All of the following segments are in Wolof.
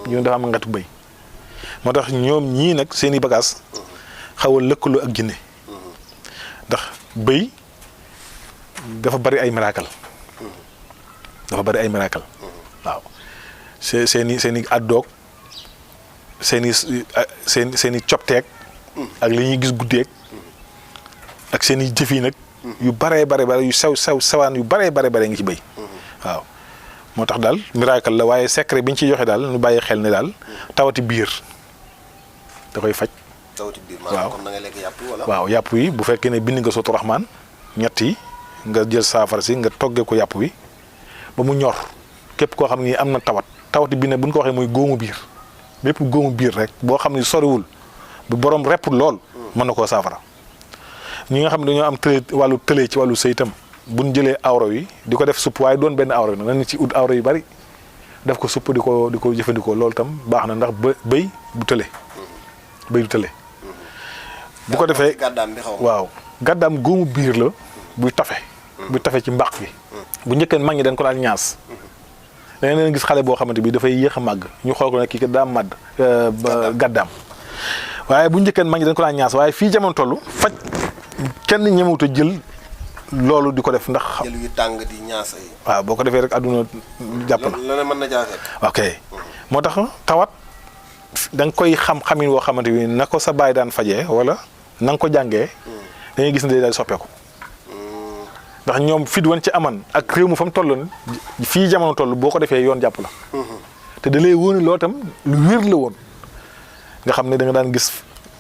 ñu dafa am ngatu bëy moo tax ñoom ñii nag seen i bagages xaw a lëkkaloo ak jinne ndax bëy dafa bari ay miracle waaw seen i àddoog seen i copteeg ak li ñuy gis guddeeg ak seen i jëf yi nag yu bare yu sewaan yu bare ngi ci bëy waaw moo tax daal miracle la waaye secret bi ñu ciy joxe daal ñu bàyyi xel ne daal tawati biir da koy faj. tawati biir maanaam kon da ngay lekk yàpp wala. waaw yàpp wi bu fekkee ne bind nga sotu raxmaan ñett yi nga jël saafara si nga toggee ko yàpp wi ba mu ñor képp koo xam ni am na tawati biir nag bu ñu ko waxee mooy góomu biir bépp góomu biir rek boo xam ni soriwul bu borom repp lool mën na koo saafara ñi nga xam ne dañoo am wàllu tëlee ci wàllu sëy itam bu ñu jëlee awra yi di ko def supp waaye doon benn awra yi nañ ci ut awra yu bari def ko supp di ko jëfandikoo loolu itam baax na ndax bëy du tële bëy du tële bu ko defee waaw gàddaam góomu biir la buy tafe ci mbaq bi bu njëkkee mag ñi dañ ko daan ñaas da ngeen gis xale boo xamante bi dafay yéex a màgg ñu xool ko ne kii kat daa màdd gàddaam waaye bu njëkkee mag ñi dañ ko daan ñaas waaye fii jamono toll faj kenn ñemewut a jël loolu di ko def ndax. jël yu tàng di ñaas yi. waaw boo ko defee rek àdduna jàpp la. leneen mën na jaafee. ok moo tax tawat da nga koy xam-xamin woo xamante ni na ko sa baay daan fajee wala na nga ko jàngee. da ngay gis ne day daal soppeeku. ndax ñoom fit wan ci aman ak réew mu fa mu tolloon fii jamono toll boo ko defee yoon jàpp la. te da lay wóone loolu tam lu wér la woon nga xam ne da nga daan gis.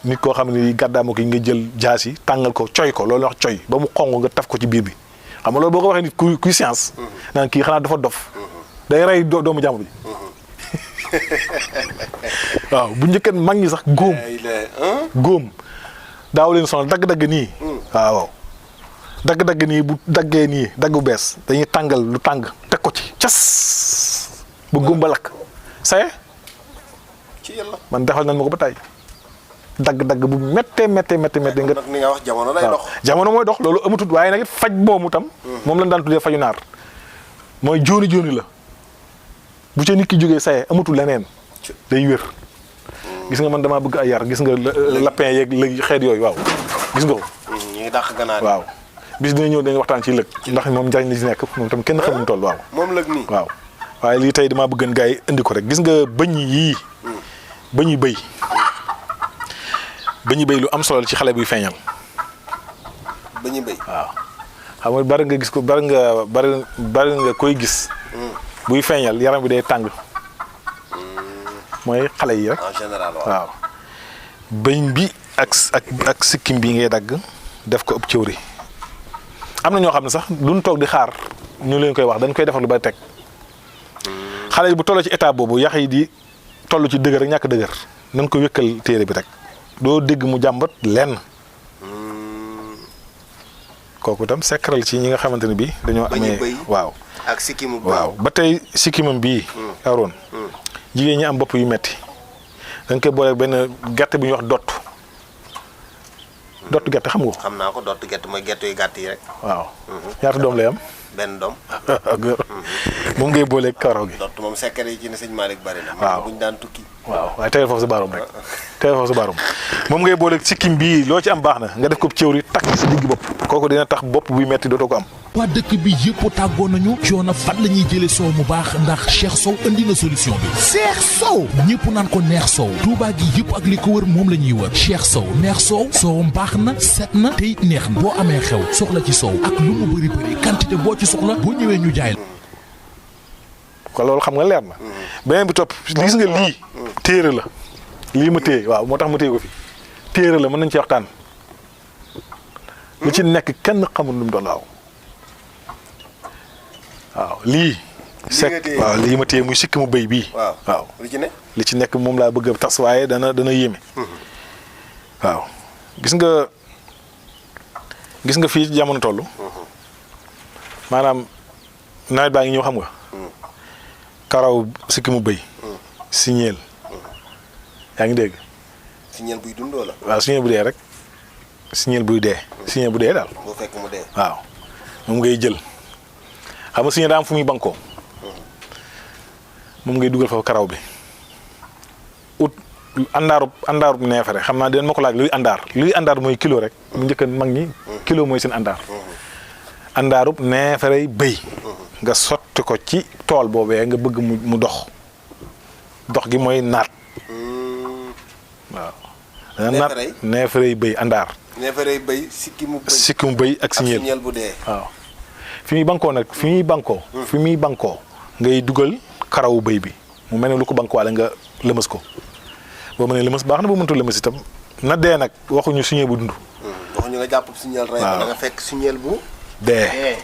nit koo xam ne gàddaama ko nga jël jaas yi tàngal ko coy ko loolu wax coy ba mu xong nga taf ko ci biir bi xam nga loolu boo ko waxee nit kuy science naan kii xanaa dafa dof day rey doomu jàmm bi waaw bu njëkkan mag ñi sax góom daaw leen sonal dagg-dagg nii waaw dagg-dagg nii bu daggee nii dagg bu bees dañuy tàngal lu tàng teg ko ci cas ba góom ba lakk saye ci yàlla man defal nañ ma ko ba tey dagg-dagg bu méttee nga. nag ni nga wax jamono lay dox. jamono mooy dox loolu amatut waaye nag it faj boobu tam. moom lañ daan tuddee faju naar. mooy jooni la bu ca nit ki jógee saye amatul leneen day wér. gis nga man damaa bëgg ay yar gis nga lapin yeeg léegi xeet yooyu waaw gis nga ko. ñu ngi dàq ganaar waaw bis dina ñëw dañuy waxtaan ci lëg. ndax moom njariñ li ci nekk moom tam kenn xamuñ toll waaw. moom lëg nii waaw waaye lii tey damaa bëgg gars yi indi ko rek gis nga bëñ yii. bëñu bëy. bëñu bëy lu am solo ci xale buy feeñal. bëñu bëy waaw xam nga bari nga gis ko bari nga koy gis. buy feeñal yaram bi day tàng. mooy xale yi rek. en général waaw. bëñ bi ak sikkim bi ngay dagg def ko ëpp cëwri am na ñoo xam ne sax duñ toog di xaar ñu leen koy wax dañ koy defar lu bari teg. xale yi bu tolloo ci état boobu yax yi di toll ci dëgër ak ñàkk dëgër nañ ko wékkal téere bi rek. doo dégg mu jàmbat lenn kooku itam sekkaral ci ñi nga xamante ne bii dañoo amee waaw ak sikkimu waaw ba tey sikkimam bii aroon jigéen ñi am bopp yu metti da nga koy boole benn gerte bu ñuy wax dott gerte xam nga ko. xam naa ko dott gerte mooy gerte yu gàtt yi rek. waaw ñaata doom lay am. benn doom. moom ngay booleeg karaw gi. dott moom secret yi ci ne sëñ Malick bari na. waaw buñ daan tukki. waaw waaye tegal foofu sa baaroom rek tegal foofu sa baaroom moom ngay booleeg sikkim bii loo ci am baax na nga def ko cëwri takk sa digg bopp kooku dina tax bopp buy metti dootoo ko am. waa dëkk bi yëpp tàggoo nañu coono fan la ñuy jëlee soow mu baax ndax Cheikh Sow indi na solution bi Cheikh Sow ñëpp naan ko neex soow Touba gi yëpp ak li ko wër moom la ñuy wër Cheikh Sow neex soow soowam baax na set na te it neex na boo amee xew soxla ci soow ak lu mu bëri quantité boo ci soxla boo ñëwee ñu jaay la. kon loolu xam nga leer na beneen bi topp gis nga lii téere la lii ma téye waaw moo tax ma téye ko fi téere la mën nañ ci waxtaan li ci nekk kenn xamul lu mu doon waaw lii sekk waaw lii ma téye muy sikki mu bëy bii waaw li ci nekk moom laa bëgg a tas waaye dana yéeme waaw gis nga fii jamono toll maanaam nawet baa ngi ñëw xam nga karaw sikki mu bëy signeel yaa ngi dégg signeel buy dundoo la waaw signeel bu dee rek signeel buy dee signeel bu dee daal boo fekk mu dee waaw moom ngay jël xam nga signeel daa am fu muy bankoo moom ngay dugal foofu karaw bi àndaarub neefere xam naa den ma ko laaj luy àndaar mooy kilo rek mu njëkk mag ñi kilo mooy seen àndaar àndaarub neefere bëy nga sotti ko ci tool boobee nga bëgg mu dox gi mooy naat waaw dana naat neefere bëy àndaar neefere bëy sikkimu bëy ak siñeel bu dee waaw fi muy bankoo ngay dugal karawu bëy bi mu mel ne lu ko bank wala nga lëmës ko boo mënee lëmës baax na boo mëntul lëmës itam na dee nag waxuñu siñeel bu dund waxuñu nga jàpp siñeel rey ko da nga fekk siñeel bu dee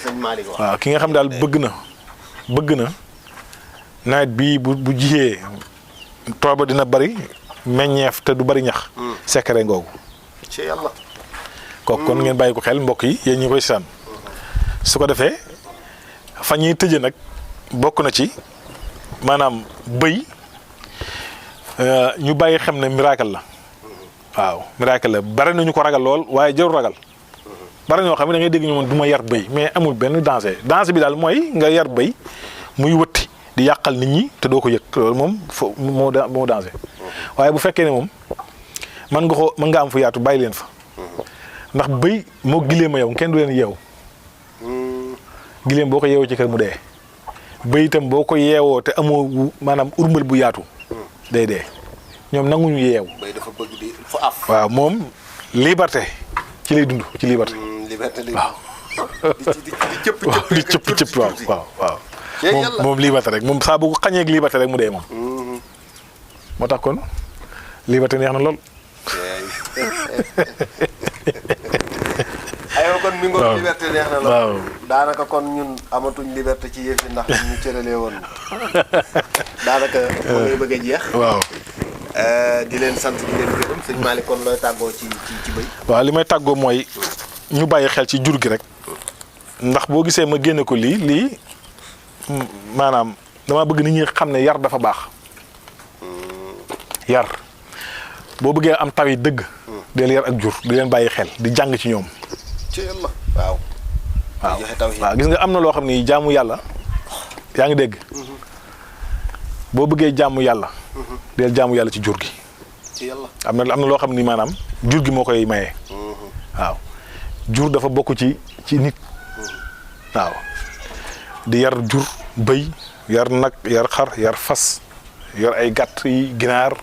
sëñ Malick wax waaw ki nga xam daal bëgg na nawet bii bu jiyee tool ba dina bari meññeef te du bari ñax secret ngoogu ci yàlla kooku kon ngeen bàyyi ko xel mbokk yi yéen ñi koy saan su ko defee fa ñuy tëje nag bokk na ci maanaam bëy ñu bàyyi xam ne miracle la waaw miracle la bari nañu ko ragal lool waaye jarul ragal bari ñoo xam ne da ngay dégg ñu man du ma yar bëy mais amul benn danger bi daal mooy nga yar bëy muy wëtti di yàqal nit ñi te doo ko yëg loolu moom moo danger waaye bu fekkee ne moom mën nga am fu yaatu bàyyi leen fa ndax bëy moo gileem a yow kenn du leen yeew gileem boo ko yeewoo ci kër mu dee bëy itam boo ko yeewoo te amoo maanaam urmbal bu yaatu day dee ñoom nanguñu yeew bëy dafa bëgg di fu af waaw moom liberté ci lay dund ci liberté waaw di cëpp waaw moom liberté rek moom saa bu ko xañeeg liberté rek mu dee moom moo tax kon liberté neex na lool aywa kon mi ngoog liberté neex na lool daanaka kon ñun amatuñ liberté ci yëf yi ndax ñu cëralee woon daanaka moo ngay bëgg a jeex waaw di leen sant di leen gërëm sëñ Malick kon looy tàggoo ci bëy waaw li may tàggoo mooy ñu bàyyi xel ci jur gi rek ndax boo gisee ma génne ko lii maanaam dama bëgg nit ñi xam ne yar dafa baax yar boo bëggee am taw yi dëgg del yar ak jur di leen bàyyi xel di jàng ci ñoom ci yàlla waaw gis nga am na loo xam ne jaamu yàlla yaa ngi dégg boo bëggee jaamu yàlla del jaamu yàlla ci jur gi ci yàlla am na loo xam ni maanaam jur gi moo koy maye waaw jur dafa bokk ci nit waaw di yar jur bëy yar nag yar xar yar fas yor ay gàtt yi ginaar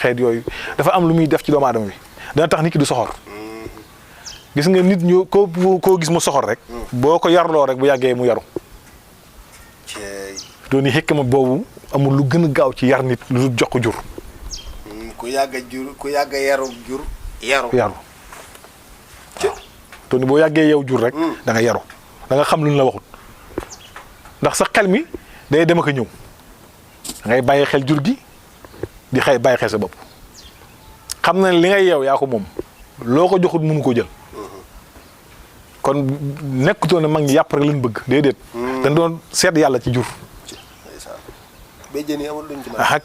xeet yooyu dafa am lu muy def ci doomu aadama bi dana tax nit ki du soxor gis nga nit ñu koo gis mu soxor rek boo ko yarloo rek bu yàggee mu yaru dooni xekk ma boobu amul lu gën a gaaw ci yar nit lu jox ko jur ku yàgg yaru jur yaru dooni boo yàggee yow jur rek da nga yaru da nga xam lu ñu la waxut ndax sa xel mi day dem ak a ñëw da ngay bàyyi xel jur gi di bàyyi xel sa bopp xam na li ngay yeew yaa ko moom loo ko joxut mënu ko jël kon nekkutoon ne mag ñi yàpp rek lañ bëgg déedéet dañ doon seet yàlla ci jur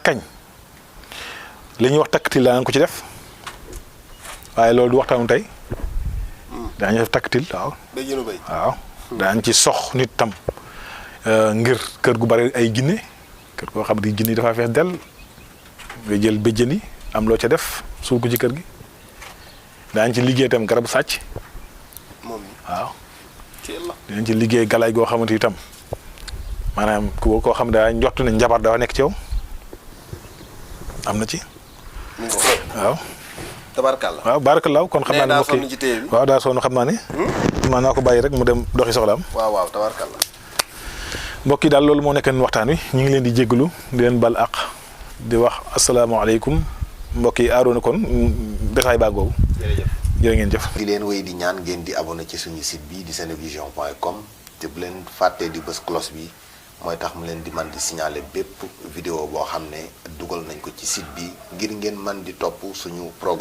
kañ li ñuy wax takkatil daan ko ci def waaye loolu du waxtaanu tey daañu def takkatil waaw daañ ci sox nit tam ngir kër gu bari ay jinne kër goo xam ne jinne dafa fees del nga jël béjjën yi am loo ca def suul ko ci kër gi daañ ci liggéey itam garabu sàcc waaw dinañ ci liggéey galaay goo xamante itam maanaam koo xam ne daa njott ne njabar dafa nekk ci yow am na ci waaw tabarkalla waaw barakallaaw kon xam naa ne waaw daa sonn xam naa ne naa ko bàyyi rek mu dem doxi soxlaam waaw tabarkalla mbokk yi daal loolu moo nekkoon waxtaan wi ñu ngi leen di jéggalu di leen bal àq di wax asalaamaaleykum mbokk yi aaroona kon détail baa googu jërë ngeen jëf di leen wéy di ñaan ngeen di abonné ci suñu site bi di senevision.com te bu leen fàttee di bës cloche bi mooy tax mu leen di man di signaler bépp vidéo boo xam ne dugal nañ ko ci site bi ngir ngeen man di topp suñu programme